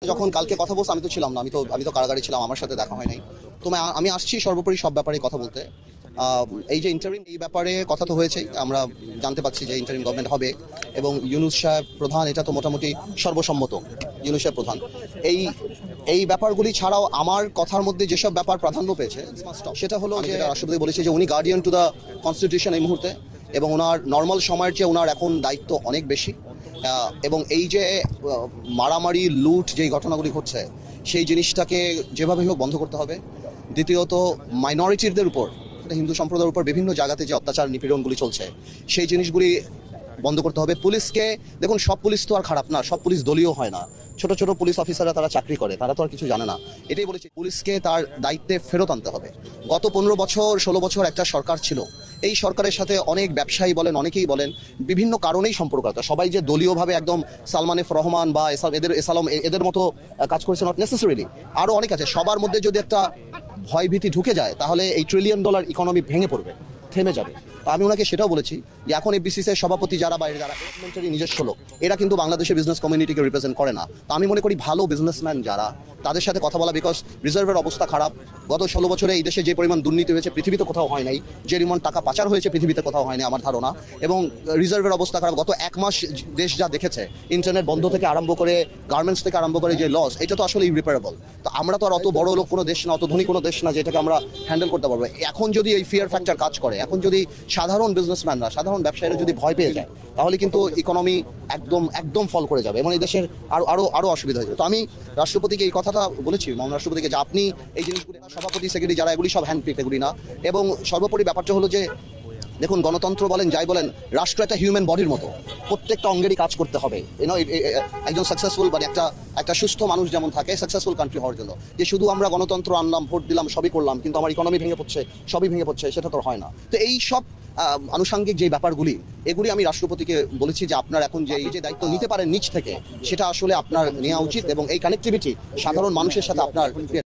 যখন কালকে কথা বলছি আমি তো ছিলাম না, আমি তো কারাগারে ছিলাম, আমার সাথে দেখা হয় নাই। তো আমি আসছি সর্বোপরি সব ব্যাপারে কথা বলতে। এই যে ইন্টারিম, এই ব্যাপারে কথা তো হয়েছেই, আমরা জানতে পাচ্ছি যে ইন্টারিম গভর্নমেন্ট হবে এবং ইউনূস সাহেব প্রধান, এটা তো মোটামুটি সর্বসম্মত। ইউনূস সাহেব প্রধান। এই এই ব্যাপারগুলি ছাড়াও আমার কথার মধ্যে যেসব ব্যাপার প্রাধান্য পেয়েছে সেটা হলো যে রাষ্ট্রপতি বলেছে যে উনি গার্ডিয়ান টু দ্য কনস্টিটিউশন এই মুহূর্তে, এবং ওনার নর্মাল সময়ের চেয়ে ওনার এখন দায়িত্ব অনেক বেশি। এবং এই যে মারামারি লুট যেই ঘটনাগুলি ঘটছে সেই জিনিসটাকে যেভাবে হোক বন্ধ করতে হবে। দ্বিতীয়ত মাইনরিটিদের উপর, হিন্দু সম্প্রদায়ের উপর বিভিন্ন জায়গাতে যে অত্যাচার নিপীড়নগুলি চলছে সেই জিনিসগুলি বন্ধ করতে হবে। পুলিশকে দেখুন, সব পুলিশ তো আর খারাপ না, সব পুলিশ দলীয় হয় না। ছোট ছোট পুলিশ অফিসাররা তারা চাকরি করে, তারা তো আর কিছু জানে না। এটাই বলেছি, পুলিশকে তার দায়িত্বে ফেরত আনতে হবে। গত 15 বছর 16 বছর একটা সরকার ছিল, এই সরকারের সাথে অনেক ব্যবসায়ী বলেন, অনেকেই বলেন, বিভিন্ন কারণেই সম্পর্ক আছে। সবাই যে দলীয়ভাবে একদম সালমান এফ রহমান বা এদের মতো কাজ করেছে নট নেসেসারিলি, আরও অনেক আছে। সবার মধ্যে যদি একটা ভয়ভীতি ঢুকে যায় তাহলে এই $1 ট্রিলিয়ন ইকোনমি ভেঙে পড়বে, থেমে যাবে। তো আমি ওনাকে সেটাও বলেছি যে এখন এই বিসিসিআই সভাপতি যারা বাইরে, যারা গভর্নমেন্টেরই নিজস্ব লোক, এরা কিন্তু বাংলাদেশের বিজনেস কমিউনিটিকে রিপ্রেজেন্ট করে না। তো আমি মনে করি ভালো বিজনেসম্যান যারা, তাদের সাথে কথা বলা, বিকজ রিজার্ভের অবস্থা খারাপ। গত 16 বছরে এই দেশে যে পরিমাণ দুর্নীতি হয়েছে পৃথিবীতে কোথাও হয় নাই, যে পরিমাণ টাকা পাচার হয়েছে পৃথিবীতে কোথাও হয়নি আমার ধারণা। এবং রিজার্ভের অবস্থা খারাপ। গত 1 মাস দেশ যা দেখেছে, ইন্টারনেট বন্ধ থেকে আরম্ভ করে, গার্মেন্টস থেকে আরম্ভ করে যে লস, এটা তো আসলে ইরিপেয়ারেবল। তো আমরা তো আর অত বড় লোক কোনো দেশ না, অত ধনী কোনো দেশ না যেটাকে আমরা হ্যান্ডেল করতে পারবো। এখন যদি এই ফিয়ার ফ্যাক্টর কাজ করে, এখন যদি সাধারণ বিজনেসম্যানরা, সাধারণ ব্যবসায়ীরা যদি ভয় পেয়ে যায়, তাহলে কিন্তু ইকোনমি একদম একদম ফল করে যাবে এবং এই দেশের আরো অসুবিধা হয়ে যাবে। তো আমি রাষ্ট্রপতিকে এই কথাটা বলেছি, মাননীয় রাষ্ট্রপতিকে, যে আপনি এই জিনিসগুলি, সভাপতি সেক্রেটারি যারা, এগুলি সব হ্যান্ডপিক, এগুলি না। এবং সর্বোপরি ব্যাপারটা হলো যে দেখুন, গণতন্ত্র বলেন যাই বলেন, রাষ্ট্র একটা হিউম্যান বডির মতো, প্রত্যেকটা অঙ্গেরই কাজ করতে হবে। একজন সাকসেসফুল, মানে একটা সুস্থ মানুষ যেমন থাকে সাকসেসফুল কান্ট্রি হওয়ার জন্য, যে শুধু আমরা গণতন্ত্র আনলাম, ভোট দিলাম, সবই করলাম, কিন্তু আমার ইকোনমি ভেঙে পড়ছে, সবই ভেঙে পড়ছে, সেটা তো হয় না। তো এই সব আনুষঙ্গিক যে ব্যাপারগুলি, এগুলি আমি রাষ্ট্রপতিকে বলেছি যে আপনার এখন যে এই যে দায়িত্ব নিতে পারেন নিচ থেকে, সেটা আসলে আপনার নেওয়া উচিত, এবং এই কানেক্টিভিটি সাধারণ মানুষের সাথে আপনার